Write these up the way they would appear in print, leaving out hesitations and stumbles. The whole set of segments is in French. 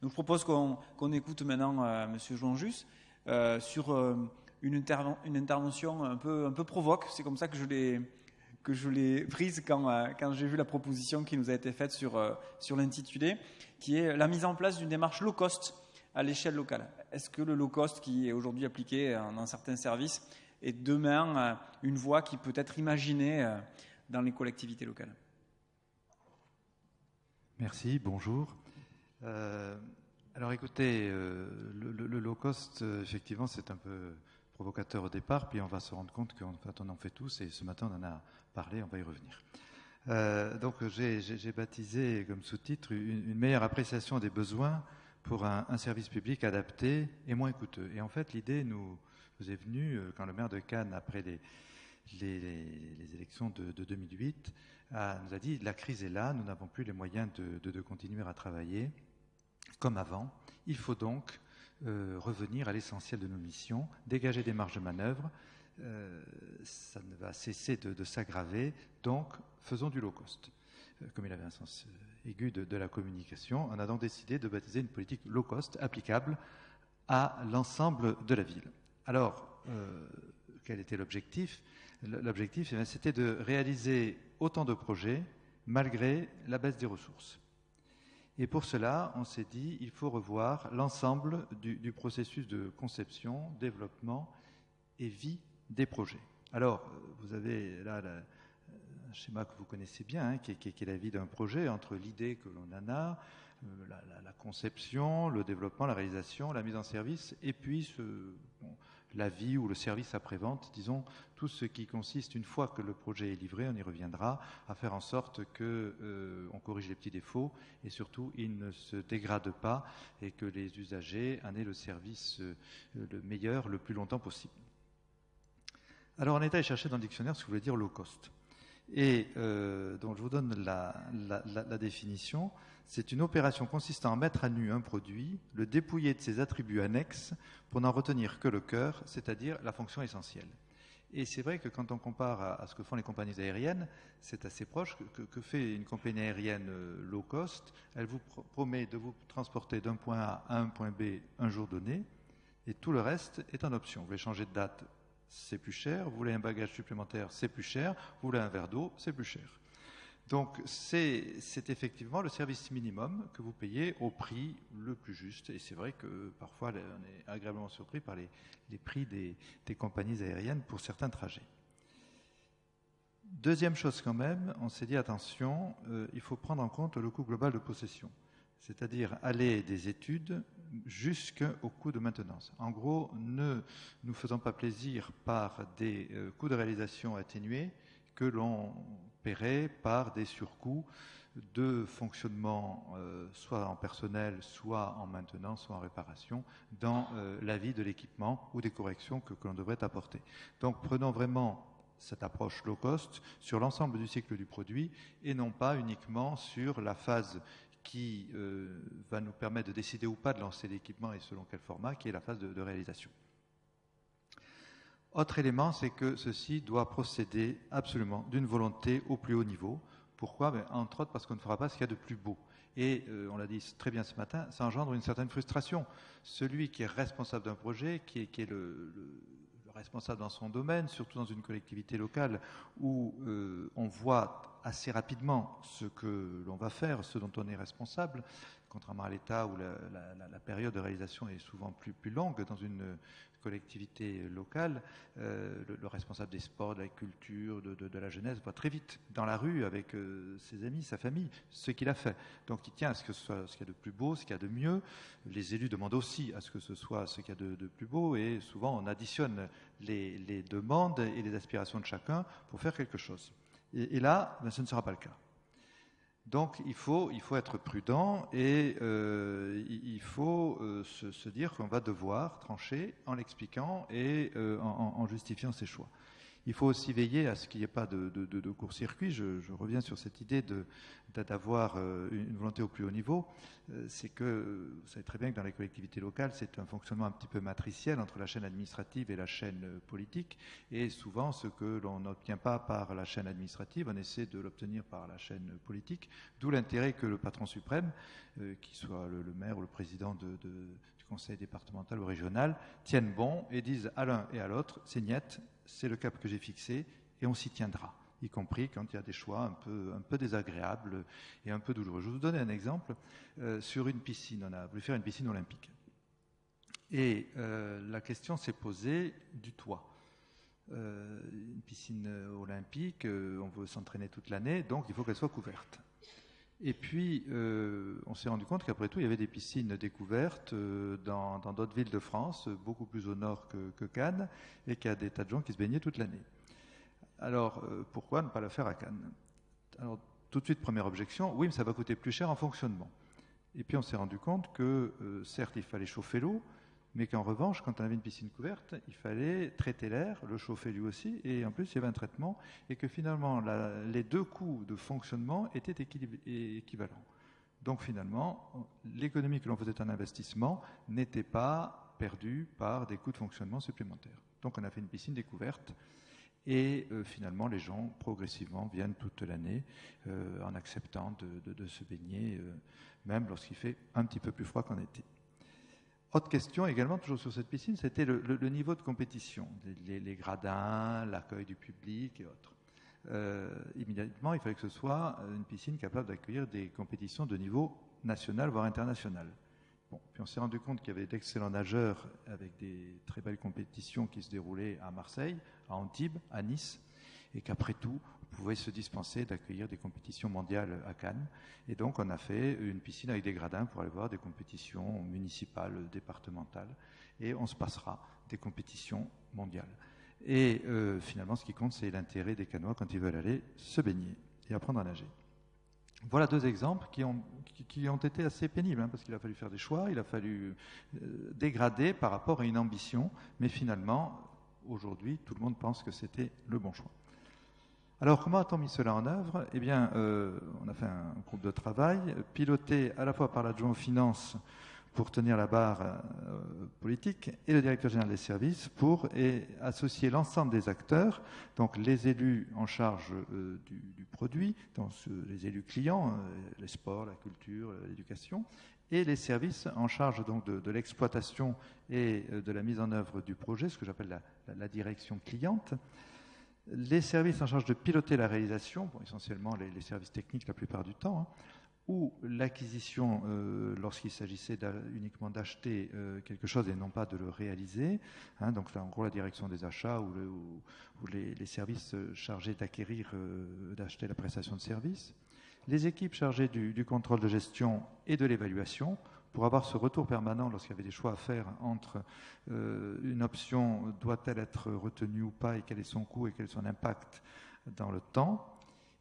Donc je propose qu'on écoute maintenant Monsieur Joanjus sur une intervention un peu provoque. C'est comme ça que je l'ai prise quand j'ai vu la proposition qui nous a été faite sur l'intitulé, qui est la mise en place d'une démarche low cost à l'échelle locale. Est-ce que le low cost qui est aujourd'hui appliqué dans certains services est demain une voie qui peut être imaginée dans les collectivités locales? Merci, bonjour. Alors écoutez, le low cost, effectivement, c'est un peu provocateur au départ, puis on va se rendre compte qu'en fait, on en fait tous, et ce matin, on en a parlé, on va y revenir. Donc j'ai baptisé comme sous-titre une meilleure appréciation des besoins pour un service public adapté et moins coûteux. Et en fait, l'idée nous est venue quand le maire de Cannes, après les élections de 2008, nous a dit « la crise est là, nous n'avons plus les moyens de continuer à travailler comme avant. Il faut donc revenir à l'essentiel de nos missions, dégager des marges de manœuvre. Ça ne va cesser de s'aggraver, donc faisons du low cost ». Comme il avait un sens aigu de la communication, on a donc décidé de baptiser une politique low cost applicable à l'ensemble de la ville. Alors, quel était l'objectif? L'objectif, c'était de réaliser autant de projets malgré la baisse des ressources. Et pour cela, on s'est dit il faut revoir l'ensemble du processus de conception, développement et vie des projets. Alors, vous avez là un schéma que vous connaissez bien, hein, qui est la vie d'un projet, entre l'idée que l'on en a, la conception, le développement, la réalisation, la mise en service, et puis la vie ou le service après-vente, disons, tout ce qui consiste, une fois que le projet est livré, on y reviendra, à faire en sorte qu'on corrige les petits défauts et surtout il ne se dégrade pas et que les usagers en aient le service le meilleur le plus longtemps possible. Alors on est allé chercher dans le dictionnaire ce que voulait dire low cost. Et donc je vous donne la définition. C'est une opération consistant à mettre à nu un produit, le dépouiller de ses attributs annexes pour n'en retenir que le cœur, c'est-à-dire la fonction essentielle. Et c'est vrai que quand on compare à ce que font les compagnies aériennes, c'est assez proche. Que fait une compagnie aérienne low cost? Elle vous promet de vous transporter d'un point A à un point B un jour donné, et tout le reste est en option. Vous voulez changer de date, c'est plus cher. Vous voulez un bagage supplémentaire, c'est plus cher. Vous voulez un verre d'eau, c'est plus cher. Donc c'est effectivement le service minimum que vous payez au prix le plus juste. Et c'est vrai que parfois on est agréablement surpris par les prix des compagnies aériennes pour certains trajets. Deuxième chose quand même, on s'est dit attention, il faut prendre en compte le coût global de possession. C'est-à-dire aller des études jusqu'au coût de maintenance. En gros, ne nous faisons pas plaisir par des coûts de réalisation atténués que l'on paierait par des surcoûts de fonctionnement, soit en personnel, soit en maintenance, soit en réparation, dans la vie de l'équipement ou des corrections que l'on devrait apporter. Donc prenons vraiment cette approche low cost sur l'ensemble du cycle du produit et non pas uniquement sur la phase qui va nous permettre de décider ou pas de lancer l'équipement et selon quel format, qui est la phase de réalisation. Autre élément, c'est que ceci doit procéder absolument d'une volonté au plus haut niveau. Pourquoi? Entre autres parce qu'on ne fera pas ce qu'il y a de plus beau. Et on l'a dit très bien ce matin, ça engendre une certaine frustration. Celui qui est responsable d'un projet, qui est le responsable dans son domaine, surtout dans une collectivité locale où on voit assez rapidement ce que l'on va faire, ce dont on est responsable, contrairement à l'État où la période de réalisation est souvent plus longue. Dans une collectivité locale, le responsable des sports, de la culture, de la jeunesse voit très vite dans la rue avec ses amis, sa famille, ce qu'il a fait. Donc il tient à ce que ce soit ce qu'il y a de plus beau, ce qu'il y a de mieux. Les élus demandent aussi à ce que ce soit ce qu'il y a de plus beau et souvent on additionne les demandes et les aspirations de chacun pour faire quelque chose. Et là, ce ne sera pas le cas. Donc il faut être prudent et il faut se dire qu'on va devoir trancher en l'expliquant et en justifiant ses choix. Il faut aussi veiller à ce qu'il n'y ait pas de court-circuit. Je reviens sur cette idée d'avoir une volonté au plus haut niveau. C'est que, vous savez très bien que dans les collectivités locales, c'est un fonctionnement un petit peu matriciel entre la chaîne administrative et la chaîne politique. Et souvent, ce que l'on n'obtient pas par la chaîne administrative, on essaie de l'obtenir par la chaîne politique. D'où l'intérêt que le patron suprême, qui soit le maire ou le président du conseil départemental ou régional, tienne bon et dise à l'un et à l'autre, c'est niet, c'est le cap que j'ai fixé et on s'y tiendra, y compris quand il y a des choix un peu désagréables et un peu douloureux. Je vais vous donner un exemple. Sur une piscine, on a voulu faire une piscine olympique. Et la question s'est posée du toit. Une piscine olympique, on veut s'entraîner toute l'année, donc il faut qu'elle soit couverte. Et puis, on s'est rendu compte qu'après tout, il y avait des piscines découvertes dans d'autres villes de France, beaucoup plus au nord que Cannes, et qu'il y a des tas de gens qui se baignaient toute l'année. Alors, pourquoi ne pas la faire à Cannes? Alors, tout de suite, première objection, oui, mais ça va coûter plus cher en fonctionnement. Et puis, on s'est rendu compte que, certes, il fallait chauffer l'eau, mais qu'en revanche, quand on avait une piscine couverte, il fallait traiter l'air, le chauffer lui aussi, et en plus, il y avait un traitement, et que finalement, les deux coûts de fonctionnement étaient équivalents. Donc finalement, l'économie que l'on faisait en investissement n'était pas perdue par des coûts de fonctionnement supplémentaires. Donc on a fait une piscine découverte, et finalement, les gens, progressivement, viennent toute l'année en acceptant de se baigner, même lorsqu'il fait un petit peu plus froid qu'en été. Autre question également, toujours sur cette piscine, c'était le niveau de compétition, les gradins, l'accueil du public et autres. Immédiatement, il fallait que ce soit une piscine capable d'accueillir des compétitions de niveau national, voire international. Bon, puis on s'est rendu compte qu'il y avait d'excellents nageurs avec des très belles compétitions qui se déroulaient à Marseille, à Antibes, à Nice, et qu'après tout, on pouvait se dispenser d'accueillir des compétitions mondiales à Cannes. Et donc, on a fait une piscine avec des gradins pour aller voir des compétitions municipales, départementales, et on se passera des compétitions mondiales. Et finalement, ce qui compte, c'est l'intérêt des Cannois quand ils veulent aller se baigner et apprendre à nager. Voilà deux exemples qui ont été assez pénibles, parce qu'il a fallu faire des choix, il a fallu dégrader par rapport à une ambition, mais finalement, aujourd'hui, tout le monde pense que c'était le bon choix. Alors, comment a-t-on mis cela en œuvre? Eh bien, on a fait un groupe de travail, piloté à la fois par l'adjoint aux finances pour tenir la barre politique et le directeur général des services pour associer l'ensemble des acteurs, donc les élus en charge du produit, donc les élus clients, les sports, la culture, l'éducation, et les services en charge donc de l'exploitation et de la mise en œuvre du projet, ce que j'appelle la direction cliente. Les services en charge de piloter la réalisation, bon, essentiellement les services techniques la plupart du temps, ou l'acquisition lorsqu'il s'agissait uniquement d'acheter quelque chose et non pas de le réaliser. Donc là, en gros, la direction des achats ou les services chargés d'acquérir, d'acheter la prestation de service. Les équipes chargées du contrôle de gestion et de l'évaluation, pour avoir ce retour permanent lorsqu'il y avait des choix à faire entre une option doit-elle être retenue ou pas, et quel est son coût et quel est son impact dans le temps.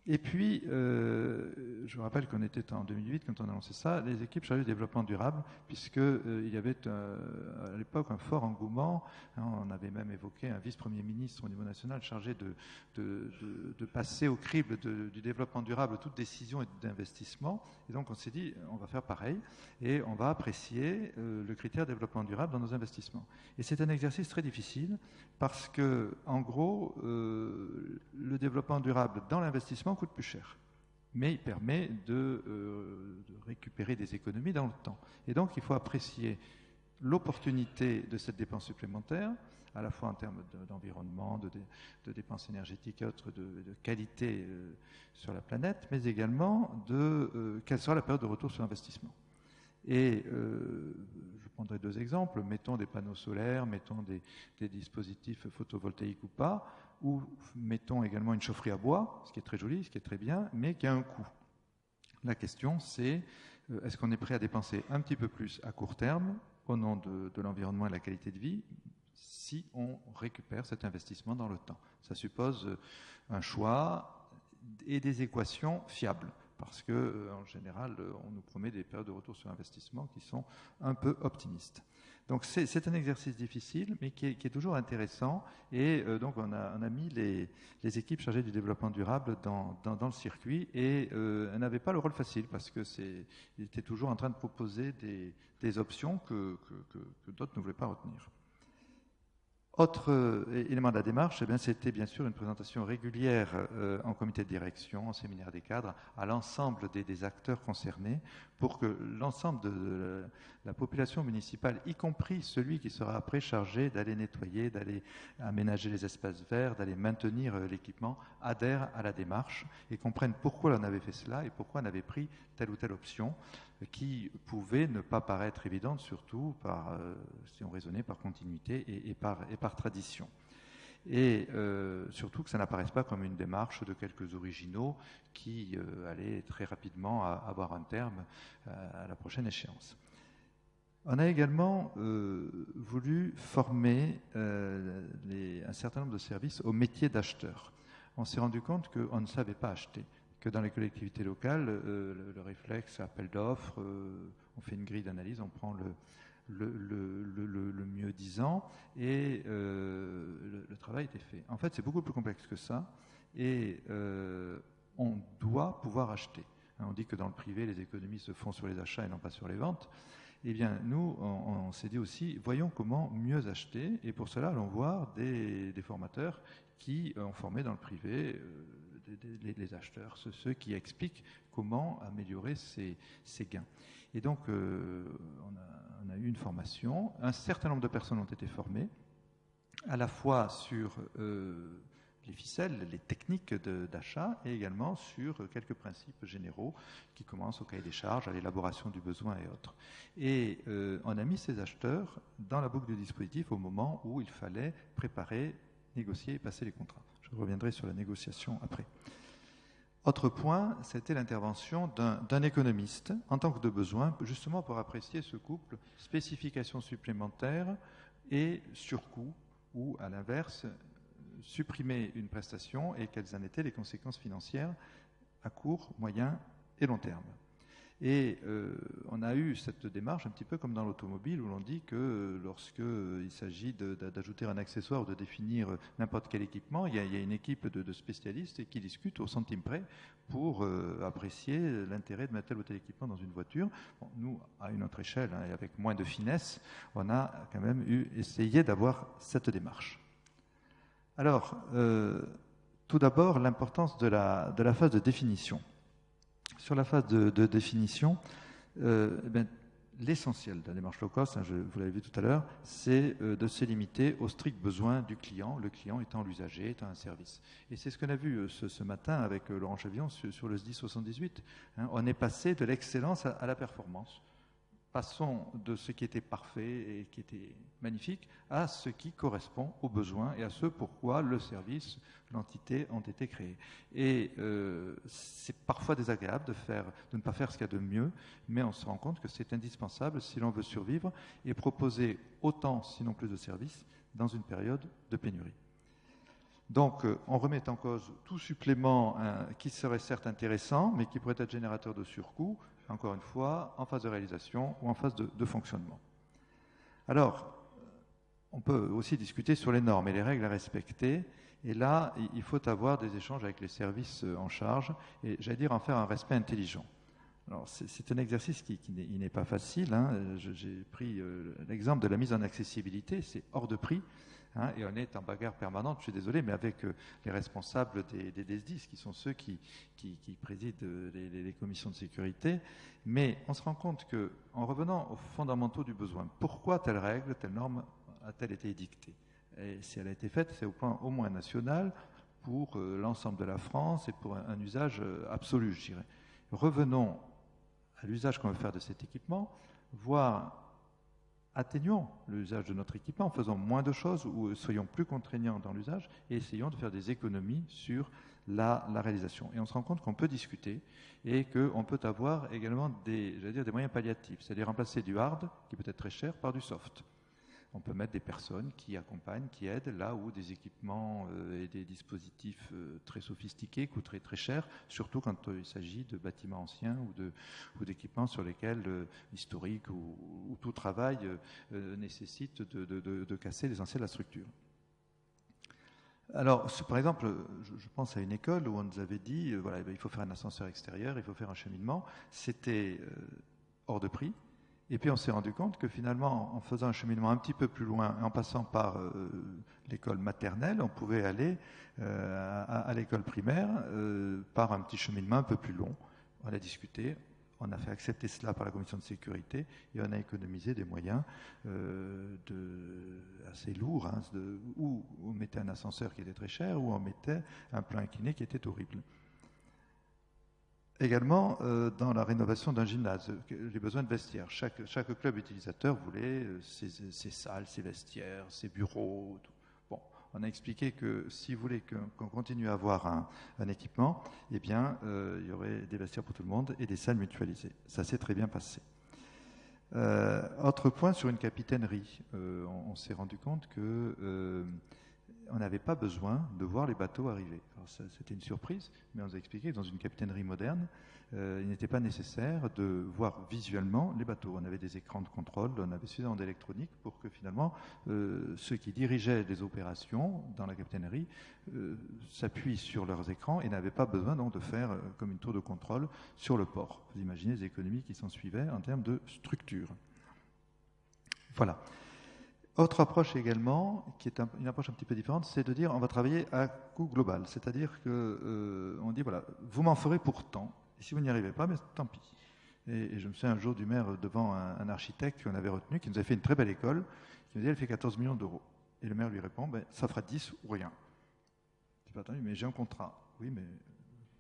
Et puis, je vous rappelle qu'on était en 2008 quand on a lancé ça, les équipes chargées du développement durable, puisqu'il y avait à l'époque un fort engouement. On avait même évoqué un vice-premier ministre au niveau national chargé de passer au crible du développement durable toute décision d'investissement. Et donc on s'est dit, on va faire pareil et on va apprécier le critère développement durable dans nos investissements. Et c'est un exercice très difficile parce que, en gros, le développement durable dans l'investissement coûte plus cher, mais il permet de récupérer des économies dans le temps. Et donc, il faut apprécier l'opportunité de cette dépense supplémentaire, à la fois en termes d'environnement, de dépenses énergétiques et autres, de qualité sur la planète, mais également quelle sera la période de retour sur investissement. Et je prendrai deux exemples. Mettons des panneaux solaires, mettons des dispositifs photovoltaïques ou pas, ou mettons également une chaufferie à bois, ce qui est très joli, ce qui est très bien, mais qui a un coût. La question, c'est est-ce qu'on est prêt à dépenser un petit peu plus à court terme au nom de l'environnement et de la qualité de vie si on récupère cet investissement dans le temps? Ça suppose un choix et des équations fiables. parce que en général, on nous promet des périodes de retour sur investissement qui sont un peu optimistes. Donc c'est un exercice difficile, mais qui est toujours intéressant. Et donc on a mis les équipes chargées du développement durable dans le circuit, et elles n'avaient pas le rôle facile parce que ils étaient toujours en train de proposer des options que d'autres ne voulaient pas retenir. Autre élément de la démarche, c'était bien sûr une présentation régulière en comité de direction, en séminaire des cadres, à l'ensemble des acteurs concernés, pour que l'ensemble de la population municipale, y compris celui qui sera après chargé d'aller nettoyer, d'aller aménager les espaces verts, d'aller maintenir l'équipement, adhère à la démarche et comprenne pourquoi on avait fait cela et pourquoi on avait pris telle ou telle option, qui pouvait ne pas paraître évidente, surtout si on raisonnait par continuité et par tradition. Et surtout que ça n'apparaisse pas comme une démarche de quelques originaux qui allaient très rapidement avoir un terme à la prochaine échéance. On a également voulu former un certain nombre de services au métier d'acheteur. On s'est rendu compte qu'on ne savait pas acheter, que dans les collectivités locales, le réflexe appel d'offres, on fait une grille d'analyse, on prend le mieux disant, et le travail était fait. En fait, c'est beaucoup plus complexe que ça, et on doit pouvoir acheter. On dit que dans le privé, les économies se font sur les achats et non pas sur les ventes. Eh bien, nous, on s'est dit aussi, voyons comment mieux acheter, et pour cela, allons voir des formateurs qui ont formé dans le privé les acheteurs, ceux qui expliquent comment améliorer ces gains. Et donc, on a eu une formation. Un certain nombre de personnes ont été formées, à la fois sur les ficelles, les techniques d'achat, et également sur quelques principes généraux qui commencent au cahier des charges, à l'élaboration du besoin et autres. Et on a mis ces acheteurs dans la boucle du dispositif au moment où il fallait préparer, négocier et passer les contrats. Je reviendrai sur la négociation après. Autre point, c'était l'intervention d'un économiste en tant que de besoin, justement pour apprécier ce couple spécifications supplémentaires et surcoût, ou à l'inverse, supprimer une prestation et quelles en étaient les conséquences financières à court, moyen et long terme. Et on a eu cette démarche un petit peu comme dans l'automobile, où l'on dit que lorsqu'il s'agit d'ajouter un accessoire ou de définir n'importe quel équipement, il y a une équipe de spécialistes qui discutent au centime près pour apprécier l'intérêt de mettre tel ou tel équipement dans une voiture. Bon, nous, à une autre échelle, et avec moins de finesse, on a quand même essayé d'avoir cette démarche. Alors, tout d'abord, l'importance de la phase de définition. Sur la phase de définition, l'essentiel de la démarche low cost, vous l'avez vu tout à l'heure, c'est de se limiter aux stricts besoins du client, le client étant l'usager, étant un service. Et c'est ce qu'on a vu ce matin avec Laurent Chevillon sur le SDI 78. On est passé de l'excellence à la performance. Passons de ce qui était parfait et qui était magnifique à ce qui correspond aux besoins et à ce pourquoi le service, l'entité ont été créés. Et c'est parfois désagréable de ne pas faire ce qu'il y a de mieux, mais on se rend compte que c'est indispensable si l'on veut survivre et proposer autant, sinon plus de services, dans une période de pénurie. Donc, on remet en cause tout supplément qui serait certes intéressant, mais qui pourrait être générateur de surcoût, encore une fois, en phase de réalisation ou en phase de fonctionnement. Alors, on peut aussi discuter sur les normes et les règles à respecter. Et là, il faut avoir des échanges avec les services en charge et, j'allais dire, en faire un respect intelligent. Alors, c'est un exercice qui n'est pas facile. J'ai pris l'exemple de la mise en accessibilité, c'est hors de prix. Et on est en bagarre permanente, je suis désolé, mais avec les responsables des SDIS, qui sont ceux qui président les commissions de sécurité. Mais on se rend compte qu'en revenant aux fondamentaux du besoin, pourquoi telle règle, telle norme a-t-elle été édictée? Et si elle a été faite, c'est au point au moins national pour l'ensemble de la France et pour un usage absolu, je dirais. Revenons à l'usage qu'on veut faire de cet équipement, voire atteignons l'usage de notre équipement, faisons moins de choses ou soyons plus contraignants dans l'usage et essayons de faire des économies sur la réalisation. Et on se rend compte qu'on peut discuter et qu'on peut avoir également des moyens palliatifs, c'est-à-dire remplacer du hard, qui peut être très cher, par du soft. on peut mettre des personnes qui accompagnent, qui aident, là où des équipements et des dispositifs très sophistiqués coûteraient très cher, surtout quand il s'agit de bâtiments anciens ou d'équipements sur lesquels historique ou tout travail nécessite de casser l'essentiel de la structure. Alors, par exemple, je pense à une école où on nous avait dit, voilà, il faut faire un ascenseur extérieur, il faut faire un cheminement. C'était hors de prix. Et puis on s'est rendu compte que finalement, en faisant un cheminement un petit peu plus loin, en passant par l'école maternelle, on pouvait aller à l'école primaire par un petit cheminement un peu plus long. On a discuté. On a fait accepter cela par la commission de sécurité et on a économisé des moyens assez lourds, hein, où on mettait un ascenseur qui était très cher, ou on mettait un plan incliné qui était horrible. Également, dans la rénovation d'un gymnase, les besoins de vestiaires. Chaque club utilisateur voulait ses salles, ses vestiaires, ses bureaux. Tout. Bon, on a expliqué que si vous voulez qu'on continue à avoir un équipement, eh bien, il y aurait des vestiaires pour tout le monde et des salles mutualisées. Ça s'est très bien passé. Autre point sur une capitainerie. On s'est rendu compte que on n'avait pas besoin de voir les bateaux arriver. C'était une surprise, mais on nous a expliqué que dans une capitainerie moderne, il n'était pas nécessaire de voir visuellement les bateaux. On avait des écrans de contrôle, on avait suffisamment d'électronique pour que finalement ceux qui dirigeaient les opérations dans la capitainerie s'appuient sur leurs écrans et n'avaient pas besoin donc de faire comme une tour de contrôle sur le port. Vous imaginez les économies qui s'en suivaient en termes de structure. Voilà. Autre approche également, qui est une approche un petit peu différente, c'est de dire on va travailler à coût global. C'est-à-dire qu'on dit voilà, vous m'en ferez pour tant. Et si vous n'y arrivez pas, mais tant pis. Et je me souviens un jour du maire devant un architecte qu'on avait retenu, qui nous avait fait une très belle école, qui nous dit elle fait 14 millions d'euros. Et le maire lui répond ça fera 10 ou rien. Je dis pas attendu, mais j'ai un contrat. Oui, mais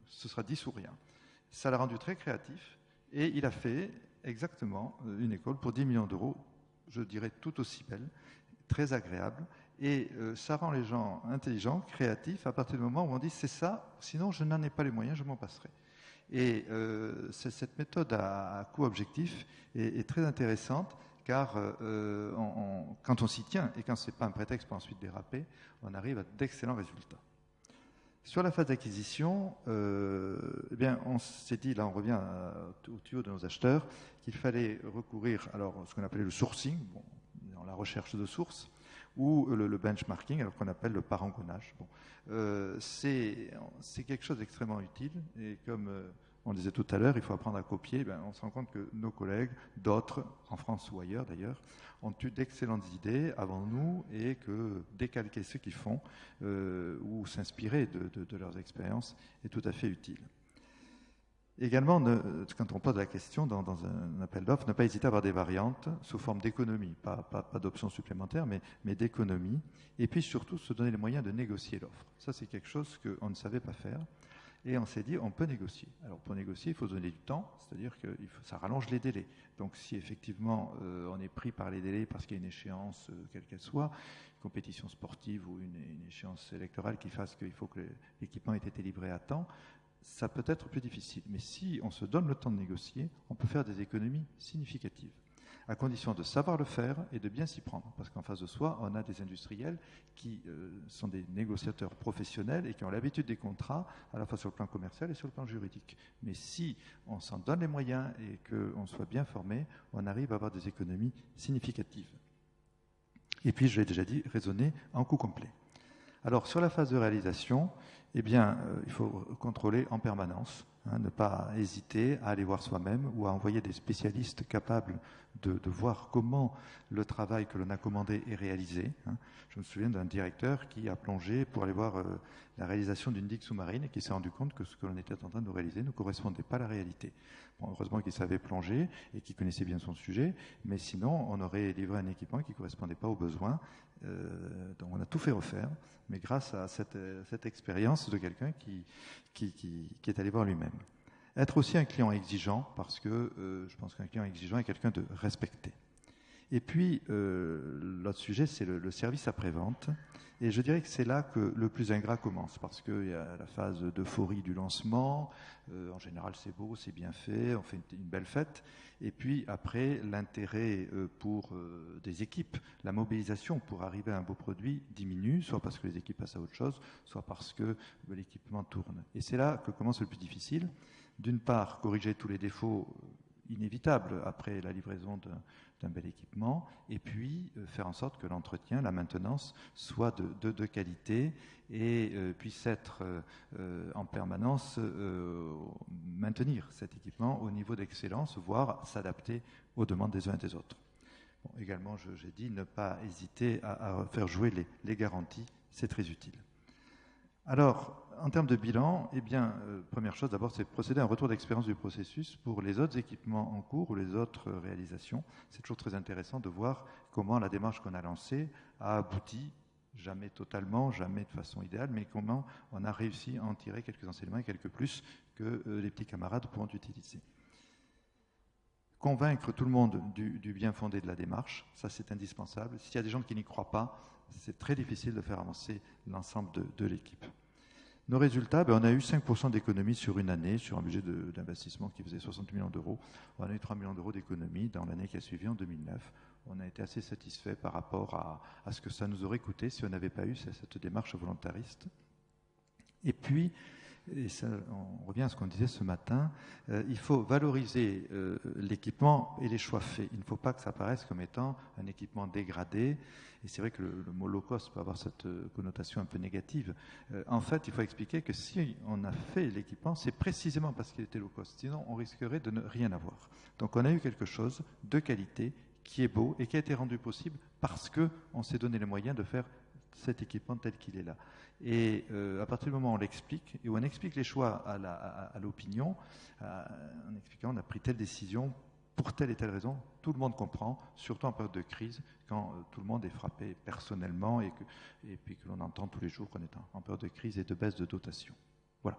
ce sera 10 ou rien. Ça l'a rendu très créatif et il a fait exactement une école pour 10 millions d'euros, je dirais tout aussi belle, très agréable, et ça rend les gens intelligents, créatifs, à partir du moment où on dit c'est ça, sinon je n'en ai pas les moyens, je m'en passerai. Et cette méthode à coût objectif est très intéressante, car quand on s'y tient, et quand ce n'est pas un prétexte pour ensuite déraper, on arrive à d'excellents résultats. Sur la phase d'acquisition, eh bien, on s'est dit, là on revient au tuyau de nos acheteurs, qu'il fallait recourir à ce qu'on appelait le sourcing, dans la recherche de sources, ou le benchmarking, alors qu'on appelle le parangonnage. C'est quelque chose d'extrêmement utile, et comme on disait tout à l'heure, il faut apprendre à copier. On se rend compte que nos collègues, d'autres, en France ou ailleurs d'ailleurs, ont eu d'excellentes idées avant nous et que décalquer ce qu'ils font ou s'inspirer de leurs expériences est tout à fait utile. Également, quand on pose la question dans un appel d'offres, ne pas hésiter à avoir des variantes sous forme d'économie, pas d'options supplémentaires, mais d'économie. Et puis surtout, se donner les moyens de négocier l'offre. Ça, c'est quelque chose qu'on ne savait pas faire. Et on s'est dit, on peut négocier. Alors pour négocier, il faut se donner du temps, c'est-à-dire que ça rallonge les délais. Donc si effectivement on est pris par les délais parce qu'il y a une échéance, quelle qu'elle soit, une compétition sportive ou une échéance électorale qui fasse qu'il faut que l'équipement ait été livré à temps, ça peut être plus difficile. Mais si on se donne le temps de négocier, on peut faire des économies significatives, à condition de savoir le faire et de bien s'y prendre. Parce qu'en face de soi, on a des industriels qui sont des négociateurs professionnels et qui ont l'habitude des contrats, à la fois sur le plan commercial et sur le plan juridique. Mais si on s'en donne les moyens et qu'on soit bien formé, on arrive à avoir des économies significatives. Et puis, je l'ai déjà dit, raisonner en coût complet. Alors, sur la phase de réalisation, eh bien, il faut contrôler en permanence, ne pas hésiter à aller voir soi-même ou à envoyer des spécialistes capables de voir comment le travail que l'on a commandé est réalisé. Je me souviens d'un directeur qui a plongé pour aller voir la réalisation d'une digue sous-marine et qui s'est rendu compte que ce que l'on était en train de réaliser ne correspondait pas à la réalité. Bon, heureusement qu'il savait plonger et qu'il connaissait bien son sujet, mais sinon on aurait livré un équipement qui ne correspondait pas aux besoins. Donc on a tout fait refaire, mais grâce à cette expérience de quelqu'un qui est allé voir lui-même. Être aussi un client exigeant, parce que je pense qu'un client exigeant est quelqu'un de respecté. Et puis, l'autre sujet, c'est le service après-vente. Et je dirais que c'est là que le plus ingrat commence, parce qu'il y a la phase d'euphorie du lancement. En général, c'est beau, c'est bien fait, on fait une belle fête. Et puis après, l'intérêt pour des équipes, la mobilisation pour arriver à un beau produit diminue, soit parce que les équipes passent à autre chose, soit parce que l'équipement tourne. Et c'est là que commence le plus difficile. D'une part, corriger tous les défauts inévitables après la livraison d'un bel équipement, et puis faire en sorte que l'entretien, la maintenance soit de qualité et puisse être en permanence maintenir cet équipement au niveau d'excellence, voire s'adapter aux demandes des uns et des autres. Bon, également, j'ai dit ne pas hésiter à faire jouer les garanties, c'est très utile. Alors, en termes de bilan, eh bien, première chose d'abord, c'est de procéder à un retour d'expérience du processus pour les autres équipements en cours ou les autres réalisations. C'est toujours très intéressant de voir comment la démarche qu'on a lancée a abouti, jamais totalement, jamais de façon idéale, mais comment on a réussi à en tirer quelques enseignements et quelques plus que les petits camarades pourront utiliser. Convaincre tout le monde du bien fondé de la démarche, ça c'est indispensable. S'il y a des gens qui n'y croient pas, c'est très difficile de faire avancer l'ensemble de l'équipe. Nos résultats, on a eu 5% d'économie sur une année, sur un budget d'investissement qui faisait 60 millions d'euros. On a eu 3 millions d'euros d'économie dans l'année qui a suivi, en 2009. On a été assez satisfait par rapport à ce que ça nous aurait coûté si on n'avait pas eu cette démarche volontariste. Et puis, et ça, on revient à ce qu'on disait ce matin, il faut valoriser l'équipement et les choix faits. Il ne faut pas que ça paraisse comme étant un équipement dégradé. Et c'est vrai que le mot low cost peut avoir cette connotation un peu négative. En fait, il faut expliquer que si on a fait l'équipement, c'est précisément parce qu'il était low cost. Sinon, on risquerait de ne rien avoir. Donc on a eu quelque chose de qualité qui est beau et qui a été rendu possible parce qu'on s'est donné les moyens de faire cet équipement tel qu'il est là. Et à partir du moment où on l'explique, et où on explique les choix à l'opinion, en expliquant on a pris telle décision pour telle et telle raison, tout le monde comprend, surtout en période de crise, quand tout le monde est frappé personnellement et puis que l'on entend tous les jours qu'on est en période de crise et de baisse de dotation. Voilà.